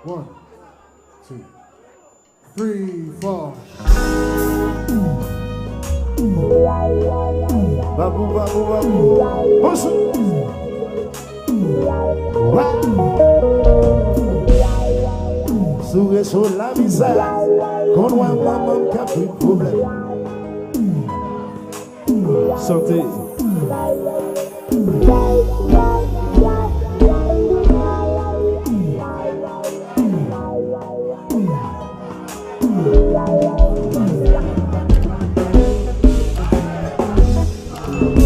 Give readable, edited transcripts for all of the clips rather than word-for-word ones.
One, two, three, four. Babu, babu, babu. Bonjour. Sourire sur la visage, qu'on voit maman qui a plus de problème. Santé.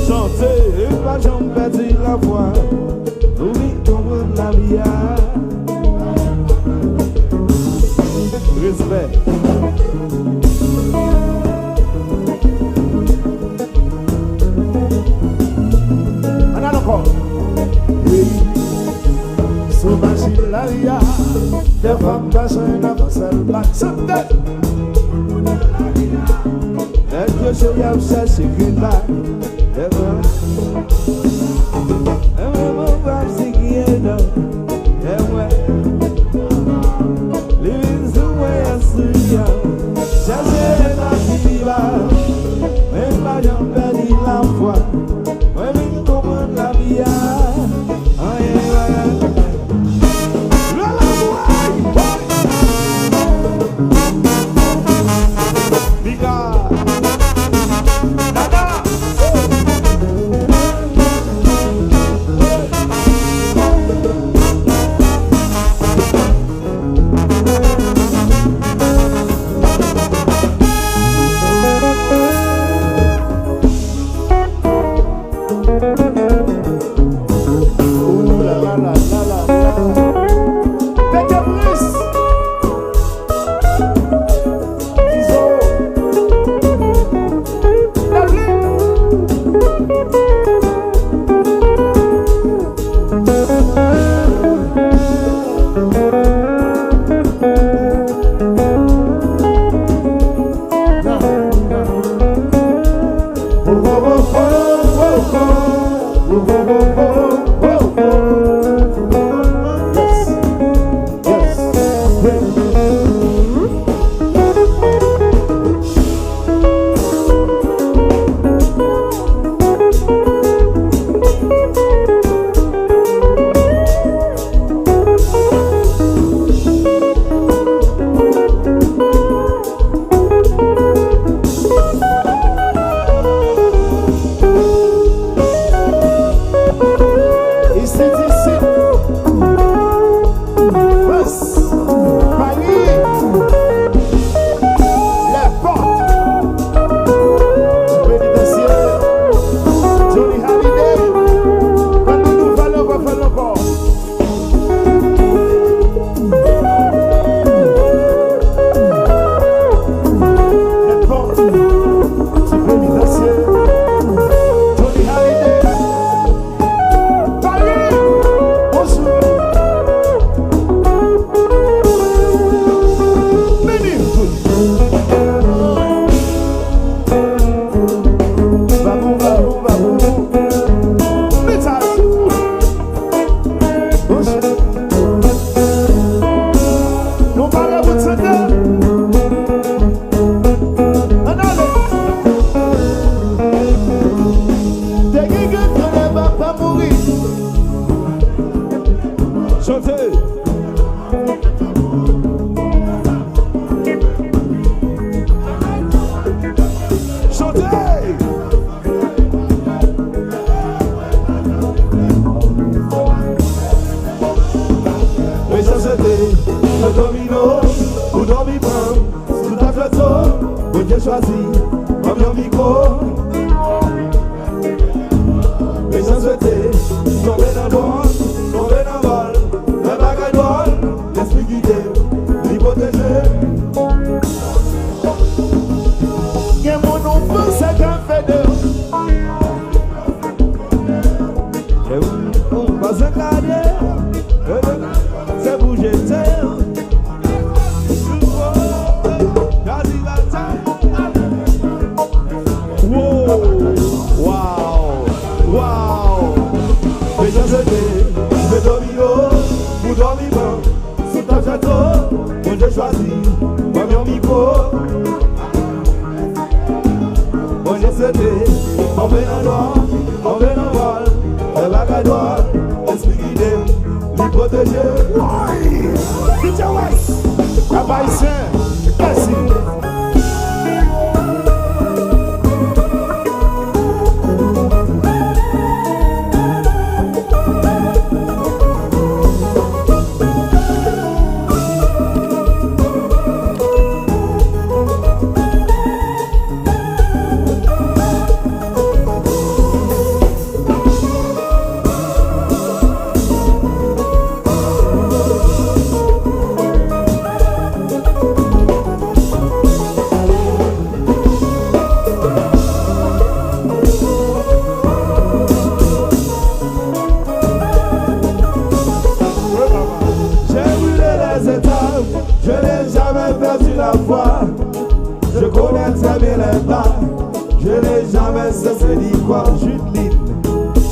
Santé, et pas j'en perdis la voix. Oublie comment la vie a. Respect. On a encore. Sauvage la vie a. Des femmes passent un avancel black. Santé. Et que je y a ça, c'est qu'une bague. Wow, wow, wow. château, moi j'ai choisi, moi mon micro. Moi j'ai cédé, on fait un droit, on fait un vol, le bac à droit, esprit guidé, lui protéger. Oui, DJ West, Abaïsien, merci. Je n'ai jamais perdu la foi. Je connais très bien les pas. Je n'ai jamais cessé d'y croire. Judeline,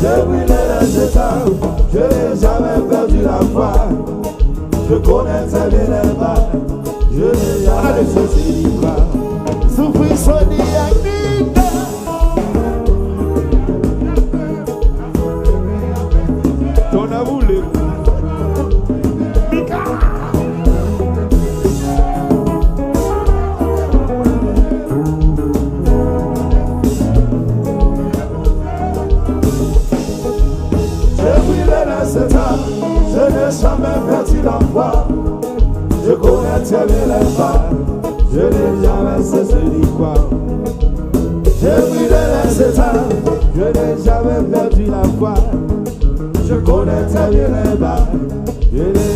j'ai brûlé les étapes. Je n'ai jamais perdu la foi. Je connais très bien les pas. Je n'ai jamais cessé d'y croire. Souffrir sonner à vite. Ton amour les je n'ai jamais perdu la foi. Je connais très bien les pas. Je n'ai jamais cessé d'y croire. J'ai brûlé les étapes. Je n'ai jamais perdu la foi. Je connais très bien les pas. Je n'ai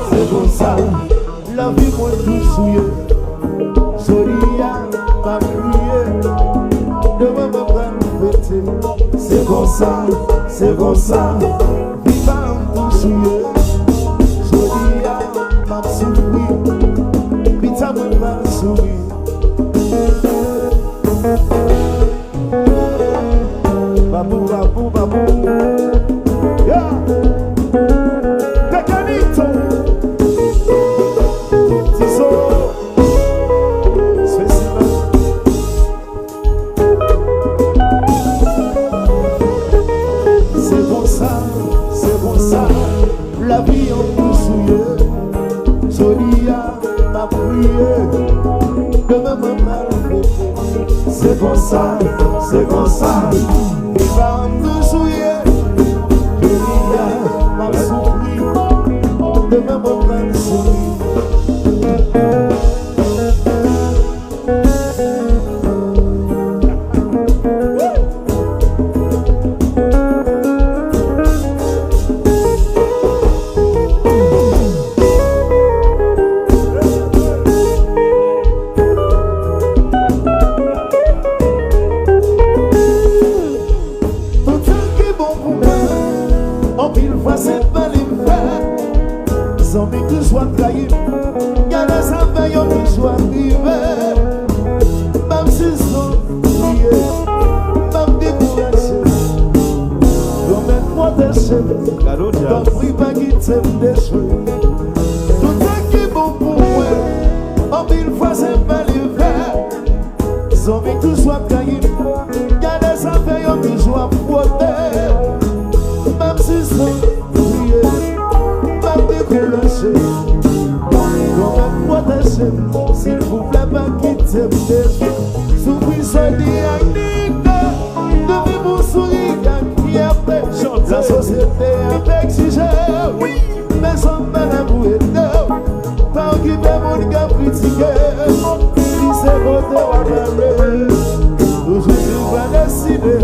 c'est comme ça, la vie moi tout souillé. Soria m'a prié, demain me prendre fêter. C'est comme ça, vie va tout souillé. Soria m'a souri, vita me va souri. Babou, babou, babou, yeah. La vie en tout souillé, Sonia m'a prié, demain me mal. C'est comme ça, il va en tout souillé, Sonia m'a souri, demain me mal souri. Tout quitter me déchouer. Tout ça qui est bon pour moi, en mille fois c'est pas l'hiver. Zombie tout soit caillé, y'a des affaires y'a toujours à frotter. Même si c'est prier, même décourager, quand même protéger, s'il vous plaît pas quitter me déchouer. Souffrir c'est diagnostic, depuis mon sourire y'a fierté. La société avec sujet, oui, mais sans même vous aider. Pas occuper mon gars critiqué. Si c'est votre warrior, toujours je vais décider.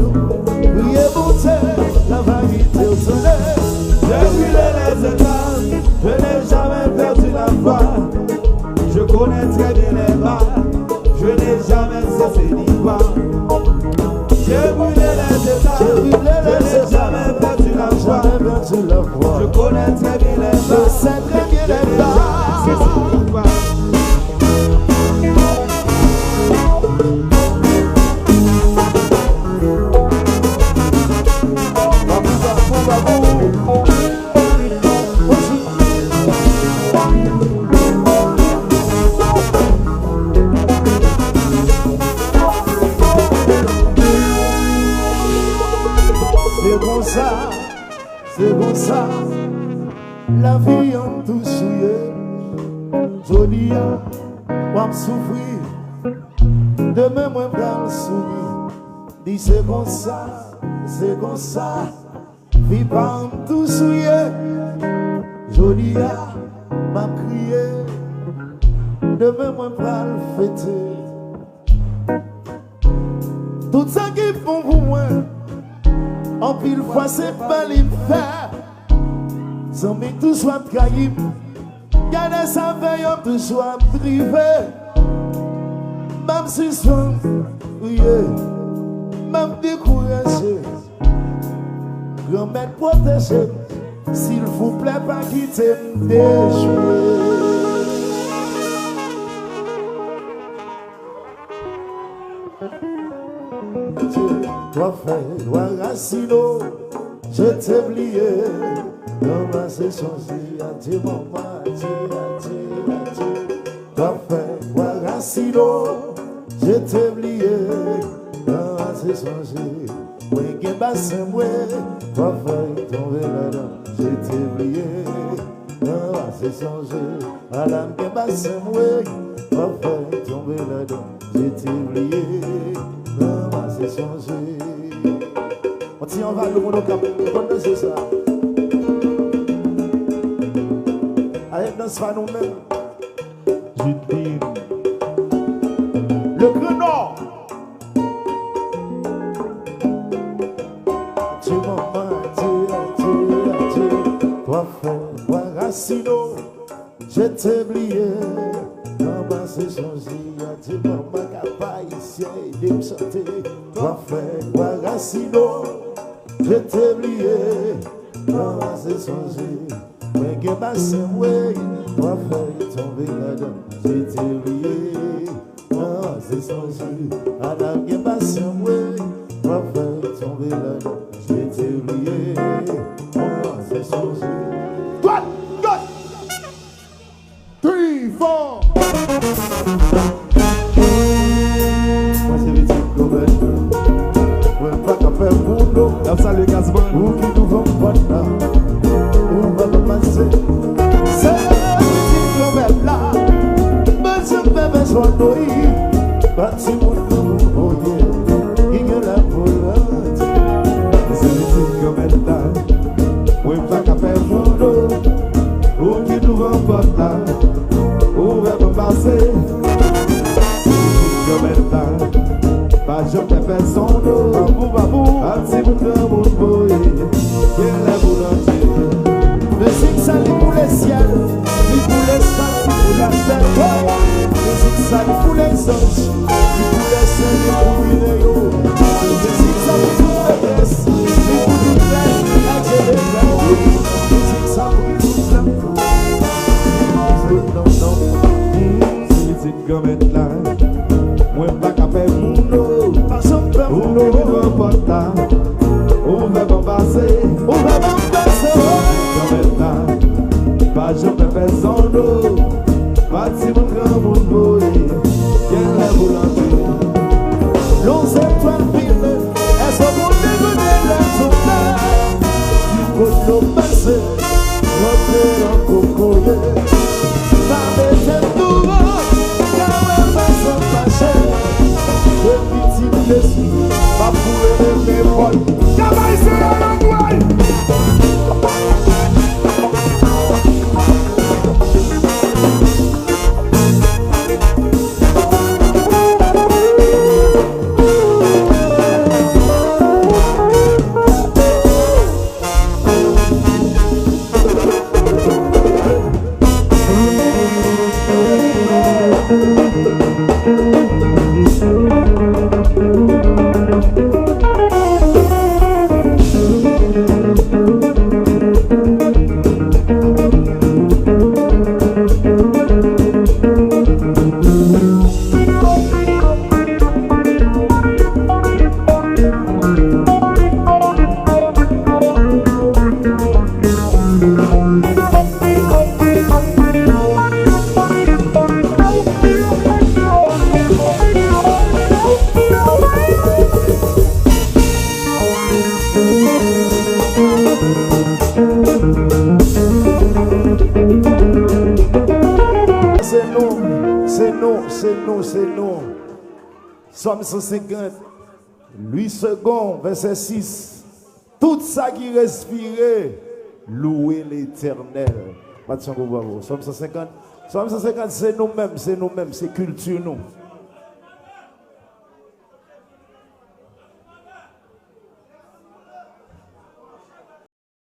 Priez pour terre, la vanité au soleil. J'ai brûlé les étoiles, je n'ai jamais perdu la foi. Je connais très bien les bas, je n'ai jamais cessé d'y croire. J'ai brûlé les étoiles, je n'ai jamais perdu la foi. Je connais très bien les bas, je sais très bien les bas. C'est bon ça, la vie en tout souillé. Joli, moi me souffrir, demain moi me sourire. Dis c'est bon ça, vie pas en tout souillé. Joli, m'a crié, demain moi me fêter. Tout ça qui font pour moi, en pile fois c'est pas l'hiver. Sans mes tout soit caïm, y'a des affaires tout soit privé. Même si son, oui, même découragé, grand-mère protégé, s'il vous plaît pas quitter me déjouer. Toi frère, toi racino, je t'ai oublié. Non, ma c'est changé, adieu maman, adieu. Toi frère, toi racino, je t'ai oublié. Non, ma c'est changé. Oui, qu'est bassin, moi, toi frère, tombé là-dedans, je t'ai oublié. Non, ma c'est changé. Madame, qu'est bassin, moi, toi frère, tombé là-dedans, je t'ai oublié. Non, ma c'est changé. On tient en vague le monde au cap, on danse ça. Allez, danse pas nous-mêmes. Judine. Le Grand Nord. Tu maman, tu. Toi frère, toi racino, je t'ai oublié. Maman s'est changé, tu maman capable ici de me chanter. Toi frère, toi racino, je t'ai oublié. Maman s'est changé. Mais que bassin, ouais, toi frère, tombé là-dedans, j'ai t'ai oublié. Maman s'est changé. Madame, que bassin, ouais, toi frère, tombé là-dedans, j'ai t'ai oublié. Maman s'est changé. Toi, toi. 3, 4. Moi j'ai vécu comme elle. Ouais, pas qu'à faire mon dos. Là, ça le gazman. Ou qui nous vont pas là. Ou va le passer. C'est la petite comme elle là. Mais je fais besoin d'oï. Bâti mon dos, oh yeah. Il y a la volante. C'est la petite comme elle là. Ouais, pas qu'à faire mon dos. Ou qui nous vont pas là. Ou va le passer. Pas je te fais son dos, babou, un petit bout de mon boy, qui est la boule entière. Musique ça lit pour les ciels, lit pour les stars, lit pour la terre. Musique ça lit pour les anges, lit pour les ciels, lit pour les vidéos. Musique ça lit pour les fesses, lit pour les frères, la télé. Musique ça pour tout le monde. Non, c'est musique comme elle là. Moi pas qu'à faire mon dos. On ne va pas là, on va passer, comme elle là. maison d'eau. Bâtiment grand monde voyé, quelle la volonté. L'on s'étoile pile, est-ce qu'on dégonne la tournée? Du côté de l'eau passé, rentrer en cocoyer. Par des étoiles, car on va s'en fâcher. Le petit blessure, pas pour les épaules. Cavaille, c'est un endroit. C'est nous. Somme 150, 8 secondes, verset 6. Tout ça qui respirait, louez l'Éternel. Somme 150, c'est nous-mêmes, c'est culture nous.